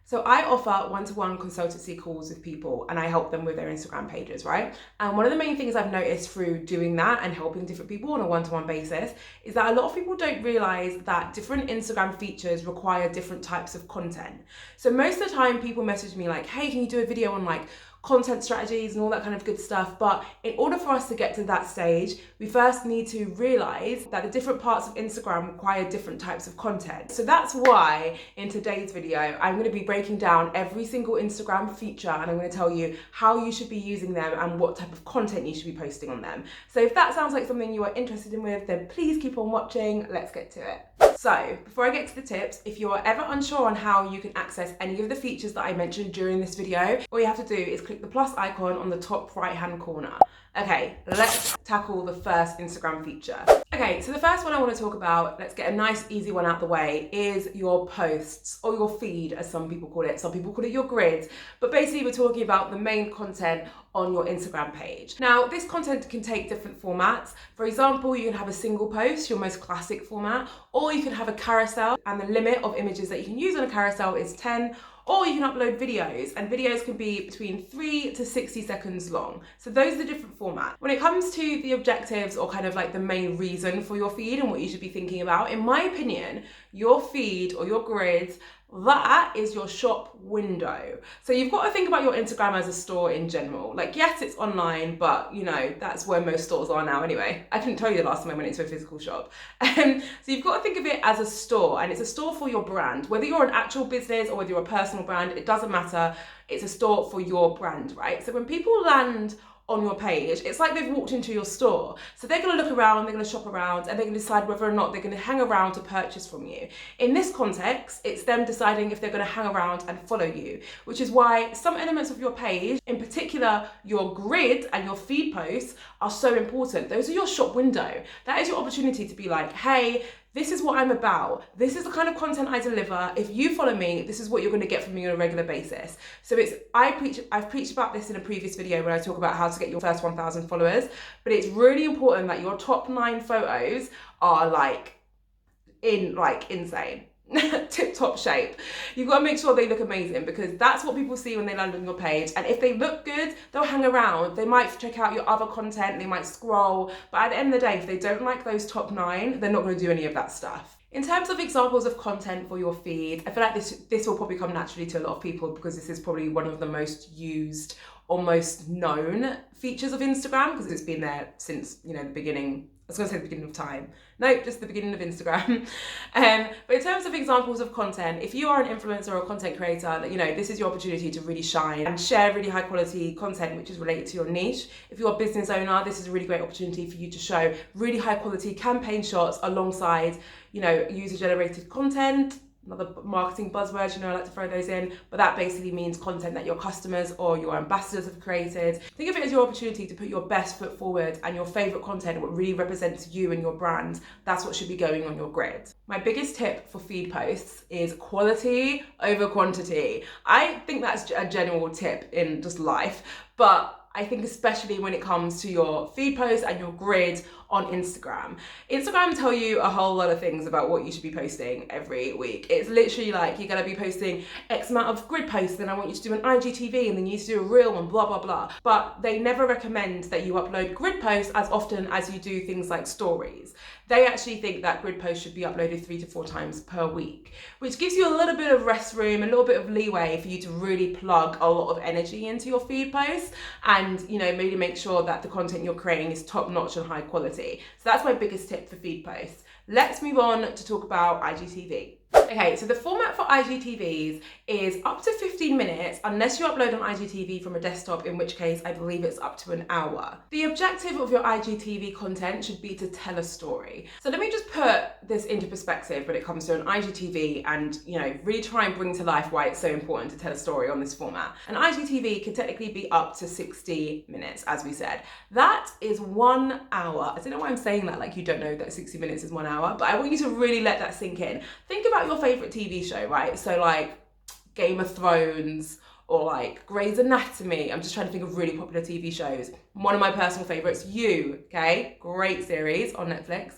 So I offer one-to-one consultancy calls with people and I help them with their Instagram pages, right? And one of the main things I've noticed through doing that and helping different people on a one-to-one basis is that a lot of people don't realize that different Instagram features require different types of content. So most of the time people message me like, hey, can you do a video on like content strategies and all that kind of good stuff. But in order for us to get to that stage, we first need to realize that the different parts of Instagram require different types of content. So that's why in today's video, I'm going to be breaking down every single Instagram feature and I'm going to tell you how you should be using them and what type of content you should be posting on them. So if that sounds like something you are interested in with, then please keep on watching. Let's get to it. So before I get to the tips, if you're ever unsure on how you can access any of the features that I mentioned during this video, all you have to do is click the plus icon on the top right hand corner. Okay, let's tackle the first Instagram feature. Okay, so the first one I want to talk about, let's get a nice easy one out the way, is your posts or your feed as some people call it. Some people call it your grid, but basically we're talking about the main content on your Instagram page. Now, this content can take different formats. For example, you can have a single post, your most classic format, or you can have a carousel, and the limit of images that you can use on a carousel is 10, or you can upload videos, and videos can be between 3 to 60 seconds long. So those are the different formats. When it comes to the objectives or kind of like the main reason for your feed and what you should be thinking about, in my opinion, your feed or your grid, that is your shop window. So you've got to think about your Instagram as a store in general. Like, yes, it's online, but you know, that's where most stores are now anyway. I couldn't tell you the last time I went into a physical shop. So you've got to think of it as a store, and it's a store for your brand. Whether you're an actual business or whether you're a personal brand, it doesn't matter. It's a store for your brand, right? So when people land on your page, it's like they've walked into your store. So they're going to look around, they're going to shop around, and they're going to decide whether or not they're going to hang around to purchase from you. In this context, it's them deciding if they're going to hang around and follow you, which is why some elements of your page, in particular your grid and your feed posts, are so important. Those are your shop window. That is your opportunity to be like, hey, this is what I'm about. This is the kind of content I deliver. If you follow me, this is what you're going to get from me on a regular basis. So I've preached about this in a previous video when I talk about how to get your first 1,000 followers, but it's really important that your top 9 photos are like insane. Tip-top shape. You've got to make sure they look amazing, because that's what people see when they land on your page. And if they look good, they'll hang around. They might check out your other content, they might scroll, but at the end of the day, if they don't like those top 9, they're not going to do any of that stuff. In terms of examples of content for your feed, I feel like this will probably come naturally to a lot of people, because this is probably one of the most used or most known features of Instagram, because it's been there since, you know, the beginning. I was going to say the beginning of time. No, just the beginning of Instagram. But in terms of examples of content, if you are an influencer or a content creator, you know, this is your opportunity to really shine and share really high quality content which is related to your niche. If you're a business owner, this is a really great opportunity for you to show really high quality campaign shots alongside, you know, user generated content. Another marketing buzzword, you know, I like to throw those in, but that basically means content that your customers or your ambassadors have created. Think of it as your opportunity to put your best foot forward and your favorite content, what really represents you and your brand. That's what should be going on your grid. My biggest tip for feed posts is quality over quantity. I think that's a general tip in just life, but I think especially when it comes to your feed posts and your grid on Instagram. Instagram tell you a whole lot of things about what you should be posting every week. It's literally like, you're gonna be posting X amount of grid posts, then I want you to do an IGTV, and then you need to do a reel and blah, blah, blah. But they never recommend that you upload grid posts as often as you do things like stories. They actually think that grid posts should be uploaded 3 to 4 times per week, which gives you a little bit of rest room, a little bit of leeway for you to really plug a lot of energy into your feed posts and, you know, maybe make sure that the content you're creating is top notch and high quality. So that's my biggest tip for feed posts. Let's move on to talk about IGTV. Okay, so the format for IGTVs is up to 15 minutes unless you upload an IGTV from a desktop, in which case I believe it's up to an hour. The objective of your IGTV content should be to tell a story. So let me just put this into perspective when it comes to an IGTV and, you know, really try and bring to life why it's so important to tell a story on this format. An IGTV can technically be up to 60 minutes, as we said. That is 1 hour. I don't know why I'm saying that like you don't know that 60 minutes is 1 hour, but I want you to really let that sink in. Think about your favorite TV show, right? So like Game of Thrones or like Grey's Anatomy. I'm just trying to think of really popular TV shows. One of my personal favorites, You, okay? Great series on Netflix.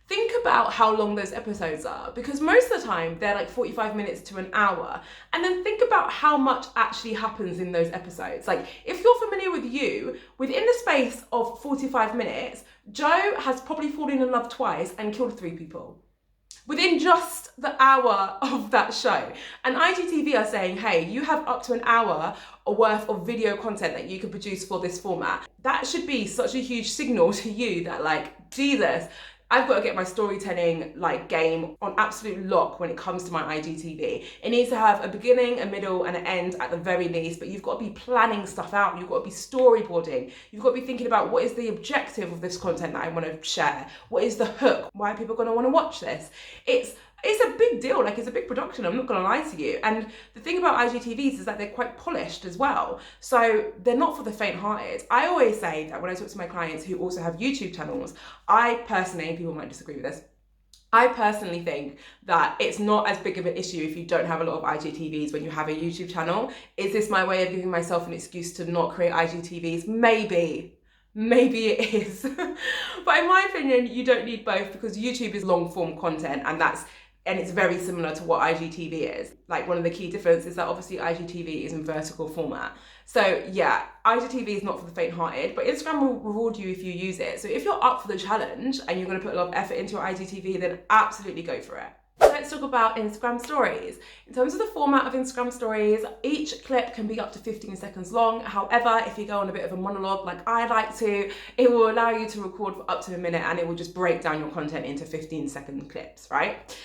think about how long those episodes are, because most of the time they're like 45 minutes to an hour. And then think about how much actually happens in those episodes. Like, if you're familiar with You, within the space of 45 minutes, Joe has probably fallen in love twice and killed 3 people within just the hour of that show. And IGTV are saying, hey, you have up to an hour worth of video content that you can produce for this format. That should be such a huge signal to you that, like, Jesus, I've got to get my storytelling like game on absolute lock when it comes to my IGTV. It needs to have a beginning, a middle, and an end at the very least, but you've got to be planning stuff out. You've got to be storyboarding. You've got to be thinking about, what is the objective of this content that I want to share? What is the hook? Why are people going to want to watch this? It's a big deal, like it's a big production, I'm not gonna lie to you. And the thing about IGTVs is that they're quite polished as well. So they're not for the faint-hearted. I always say that when I talk to my clients who also have YouTube channels, I personally, people might disagree with this, I personally think that it's not as big of an issue if you don't have a lot of IGTVs when you have a YouTube channel. Is this my way of giving myself an excuse to not create IGTVs? Maybe it is. But in my opinion, you don't need both, because YouTube is long form content, and it's very similar to what IGTV is. Like, one of the key differences is that obviously IGTV is in vertical format. So yeah, IGTV is not for the faint-hearted, but Instagram will reward you if you use it. So if you're up for the challenge and you're gonna put a lot of effort into your IGTV, then absolutely go for it. Let's talk about Instagram stories. In terms of the format of Instagram stories, each clip can be up to 15 seconds long. However, if you go on a bit of a monologue like I like to, it will allow you to record for up to a minute, and it will just break down your content into 15-second clips, right?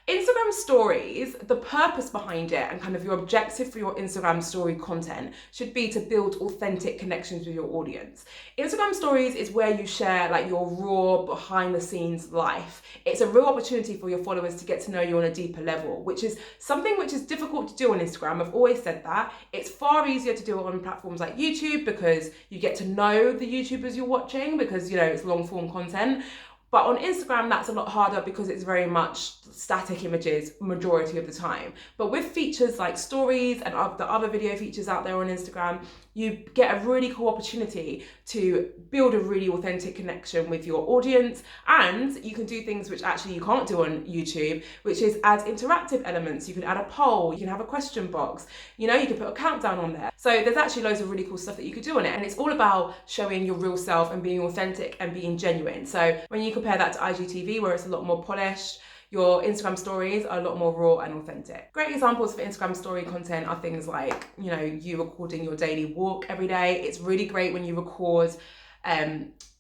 Instagram stories, the purpose behind it and kind of your objective for your Instagram story content should be to build authentic connections with your audience. Instagram stories is where you share like your raw behind the scenes life. It's a real opportunity for your followers to get to know you on a deeper level, which is something which is difficult to do on Instagram. I've always said that. It's far easier to do it on platforms like YouTube, because you get to know the YouTubers you're watching, because, you know, it's long form content. But on Instagram, that's a lot harder because it's very much static images majority of the time. But with features like stories and the other video features out there on Instagram, you get a really cool opportunity to build a really authentic connection with your audience. And you can do things which actually you can't do on YouTube, which is add interactive elements. You can add a poll, you can have a question box, you know, you can put a countdown on there. So there's actually loads of really cool stuff that you could do on it. And it's all about showing your real self and being authentic and being genuine. So when you compare that to IGTV, where it's a lot more polished, your Instagram stories are a lot more raw and authentic. Great examples for Instagram story content are things like, you know, you recording your daily walk every day. It's really great when you record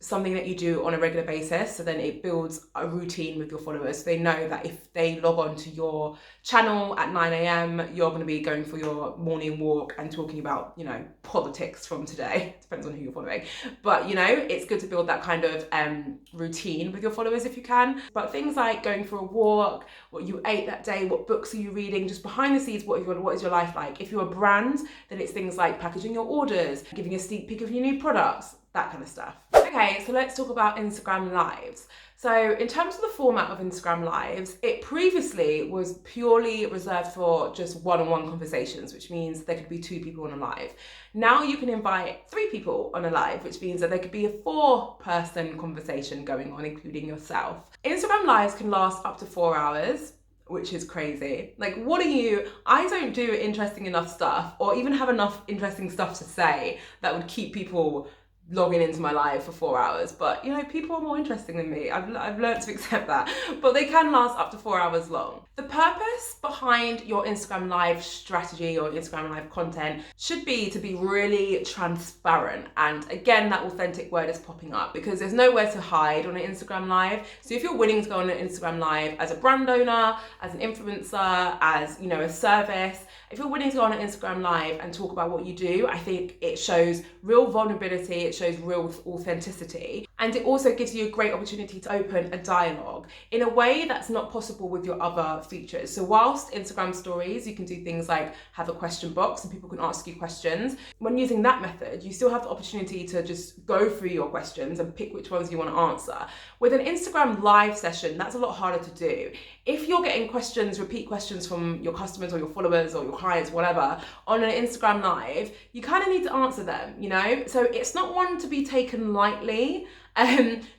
something that you do on a regular basis, so then it builds a routine with your followers. So they know that if they log on to your channel at 9 a.m, you're going to be going for your morning walk and talking about, you know, politics from today. Depends on who you're following. But, you know, it's good to build that kind of routine with your followers if you can. But things like going for a walk, what you ate that day, what books are you reading, just behind the scenes, what is your life like? If you're a brand, then it's things like packaging your orders, giving a sneak peek of your new products, that kind of stuff. Okay, so let's talk about Instagram Lives. So in terms of the format of Instagram Lives, it previously was purely reserved for just one-on-one conversations, which means there could be 2 people on a live. Now you can invite 3 people on a live, which means that there could be a 4-person conversation going on, including yourself. Instagram Lives can last up to 4 hours, which is crazy. Like, I don't do interesting enough stuff or even have enough interesting stuff to say that would keep people logging into my live for 4 hours, but you know, people are more interesting than me. I've learned to accept that, but they can last up to 4 hours long. The purpose behind your Instagram Live strategy or Instagram Live content should be to be really transparent. And again, that authentic word is popping up because there's nowhere to hide on an Instagram Live. So if you're willing to go on an Instagram Live as a brand owner, as an influencer, as, you know, a service, if you're willing to go on an Instagram Live and talk about what you do, I think it shows real vulnerability, it shows real authenticity, and it also gives you a great opportunity to open a dialogue in a way that's not possible with your other features. So whilst Instagram stories, you can do things like have a question box and people can ask you questions. When using that method, you still have the opportunity to just go through your questions and pick which ones you want to answer. With an Instagram Live session, that's a lot harder to do. If you're getting questions, repeat questions from your customers or your followers or your clients, whatever, on an Instagram live, you kind of need to answer them, you know? So it's not one to be taken lightly.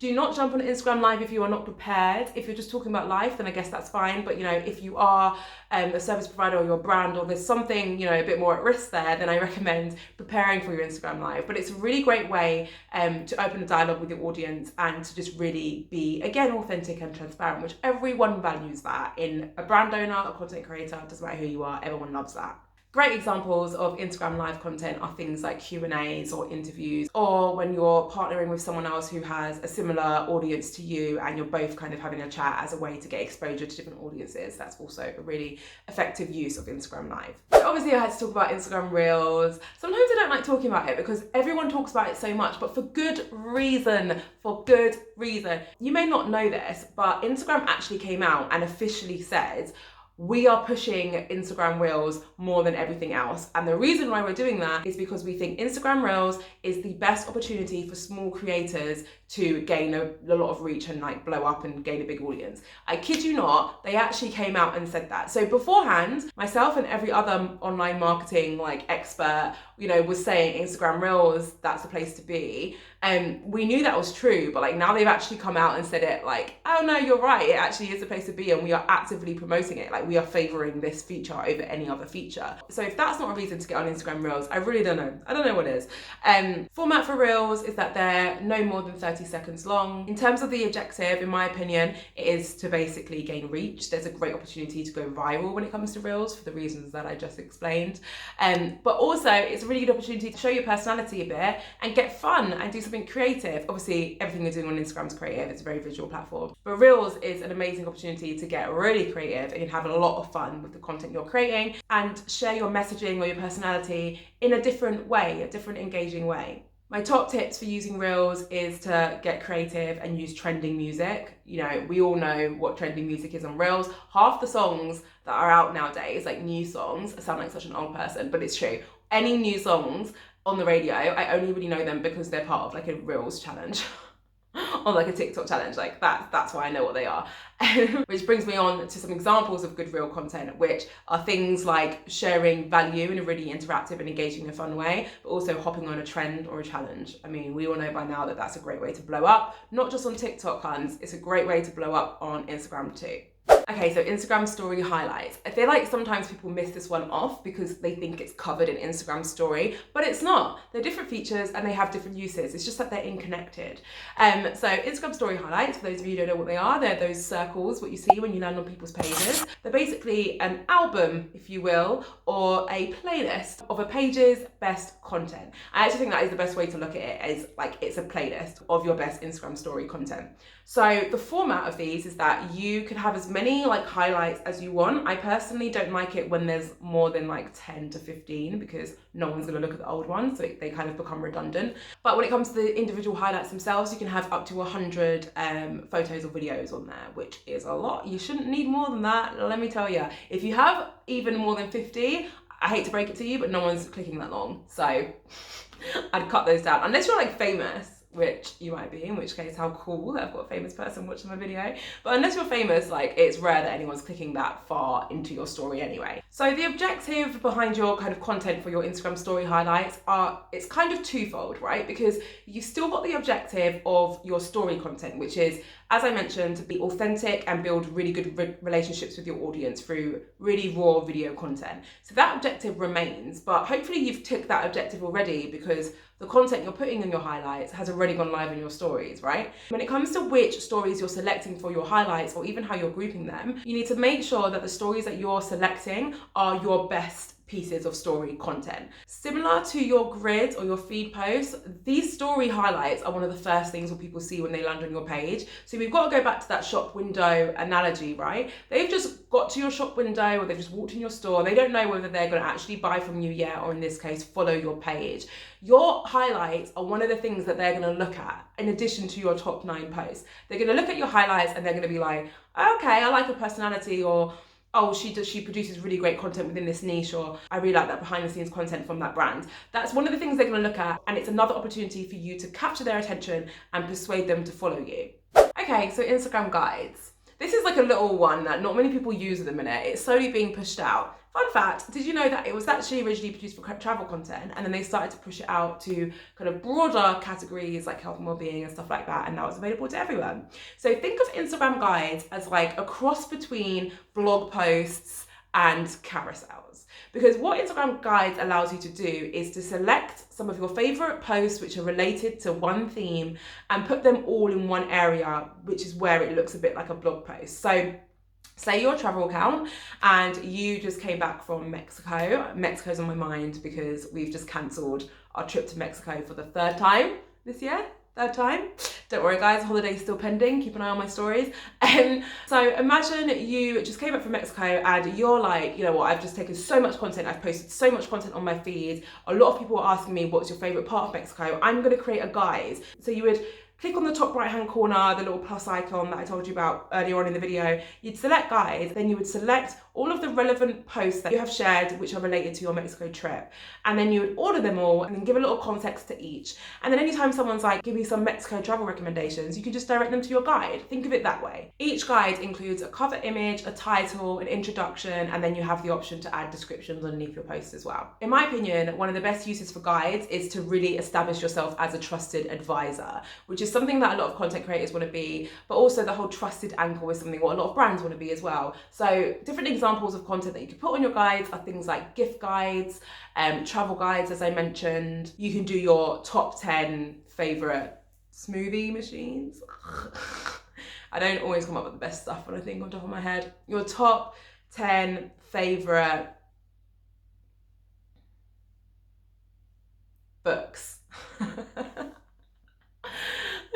Do not jump on an Instagram live if you are not prepared. If you're just talking about life, then I guess that's fine. But, you know, if you are a service provider or your brand, or there's something, you know, a bit more at risk there, then I recommend preparing for your Instagram live. But it's a really great way to open a dialogue with your audience and to just really be, again, authentic and transparent, which everyone values that. In a brand owner, a content creator, doesn't matter who you are, everyone loves that. Great examples of Instagram live content are things like Q&As or interviews, or when you're partnering with someone else who has a similar audience to you and you're both kind of having a chat as a way to get exposure to different audiences. That's also a really effective use of Instagram live. So obviously I had to talk about Instagram Reels. Sometimes I don't like talking about it because everyone talks about it so much, but for good reason, You may not know this, but Instagram actually came out and officially said, we are pushing Instagram Reels more than everything else. And the reason why we're doing that is because we think Instagram Reels is the best opportunity for small creators to gain a lot of reach and like blow up and gain a big audience. I kid you not, they actually came out and said that. So beforehand, myself and every other online marketing like expert, you know, was saying Instagram Reels, that's the place to be. And we knew that was true, but like now they've actually come out and said it like, oh no, you're right, it actually is the place to be, and we are actively promoting it. Like we are favoring this feature over any other feature. So if that's not a reason to get on Instagram Reels, I really don't know. I don't know what is. Format for Reels is that they're no more than 30 seconds long. In terms of the objective, in my opinion, it is to basically gain reach. There's a great opportunity to go viral when it comes to Reels for the reasons that I just explained. But also it's a really good opportunity to show your personality a bit and get fun and do something creative. Obviously, everything you're doing on Instagram is creative. It's a very visual platform. But Reels is an amazing opportunity to get really creative and have a lot of fun with the content you're creating and share your messaging or your personality in a different way, a different engaging way. My top tips for using Reels is to get creative and use trending music. You know, we all know what trending music is on Reels. Half the songs that are out nowadays, like new songs, I sound like such an old person, but it's true. Any new songs on the radio, I only really know them because they're part of like a Reels challenge or like a TikTok challenge. Like that's why I know what they are. Which brings me on to some examples of good Reel content, which are things like sharing value in a really interactive and engaging and fun way, but also hopping on a trend or a challenge. I mean, we all know by now that that's a great way to blow up, not just on TikTok, Huns, it's a great way to blow up on Instagram too. Okay, so Instagram story highlights. I feel like sometimes people miss this one off because they think it's covered in Instagram story, but it's not. They're different features and they have different uses. It's just that they're interconnected. So Instagram story highlights, for those of you who don't know what they are, they're those circles, what you see when you land on people's pages. They're basically an album, if you will, or a playlist of a page's best content. I actually think that is the best way to look at it, is like it's a playlist of your best Instagram story content. So the format of these is that you can have as many like highlights as you want. I personally don't like it when there's more than like 10 to 15 because no one's gonna look at the old ones, so they kind of become redundant. But when it comes to the individual highlights themselves, you can have up to 100 photos or videos on there, which is a lot. You shouldn't need more than that, let me tell you. If you have even more than 50, I hate to break it to you, but no one's clicking that long. So I'd cut those down, unless you're like famous, which you might be, in which case how cool that I've got a famous person watching my video. But unless you're famous, like it's rare that anyone's clicking that far into your story anyway. So the objective behind your kind of content for your Instagram story highlights it's kind of twofold, right? Because you've still got the objective of your story content, which is, as I mentioned, to be authentic and build really good relationships with your audience through really raw video content. So that objective remains, but hopefully you've ticked that objective already because the content you're putting in your highlights has already gone live in your stories, right? When it comes to which stories you're selecting for your highlights or even how you're grouping them, you need to make sure that the stories that you're selecting are your best pieces of story content. Similar to your grid or your feed posts, these story highlights are one of the first things that people see when they land on your page. So we've got to go back to that shop window analogy, right? They've just got to your shop window or they've just walked in your store. They don't know whether they're going to actually buy from you yet, or in this case, follow your page. Your highlights are one of the things that they're going to look at in addition to your top 9 posts. They're going to look at your highlights and they're going to be like, okay, I like her personality, or oh, she produces really great content within this niche, or I really like that behind the scenes content from that brand. That's one of the things they're going to look at, and it's another opportunity for you to capture their attention and persuade them to follow you. Okay, so Instagram guides. This is like a little one that not many people use at the minute. It's slowly being pushed out. Fun fact, did you know that it was actually originally produced for travel content, and then they started to push it out to kind of broader categories like health and well-being and stuff like that, and now it's available to everyone. So think of Instagram guides as like a cross between blog posts and carousels. Because what Instagram guides allows you to do is to select some of your favorite posts which are related to one theme and put them all in one area, which is where it looks a bit like a blog post. So say your travel account and you just came back from Mexico. Mexico's on my mind because we've just cancelled our trip to Mexico for the third time this year. Third time. Don't worry guys, holiday's still pending. Keep an eye on my stories. So imagine you just came back from Mexico and you're like, you know what, I've just taken so much content, I've posted so much content on my feed. A lot of people are asking me, what's your favorite part of Mexico? I'm gonna create a guide. So you would click on the top right hand corner, the little plus icon that I told you about earlier on in the video. You'd select guides, then you would select all of the relevant posts that you have shared which are related to your Mexico trip. And then you would order them all and then give a little context to each. And then anytime someone's like, give me some Mexico travel recommendations, you can just direct them to your guide. Think of it that way. Each guide includes a cover image, a title, an introduction, and then you have the option to add descriptions underneath your posts as well. In my opinion, one of the best uses for guides is to really establish yourself as a trusted advisor, which is something that a lot of content creators want to be, but also the whole trusted anchor is something what a lot of brands want to be as well. So different examples of content that you can put on your guides are things like gift guides, travel guides, as I mentioned. You can do your top 10 favorite smoothie machines. I don't always come up with the best stuff when I think on top of my head. Your top 10 favorite books.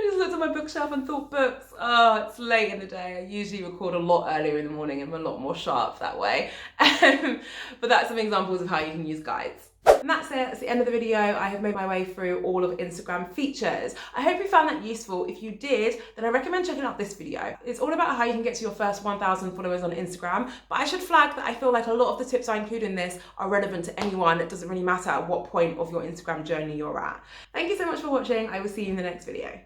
I just looked at my bookshelf and thought books. Oh, it's late in the day. I usually record a lot earlier in the morning. I'm a lot more sharp that way. But that's some examples of how you can use guides. And that's it, that's the end of the video. I have made my way through all of Instagram features. I hope you found that useful. If you did, then I recommend checking out this video. It's all about how you can get to your first 1,000 followers on Instagram, but I should flag that I feel like a lot of the tips I include in this are relevant to anyone. It doesn't really matter at what point of your Instagram journey you're at. Thank you so much for watching. I will see you in the next video.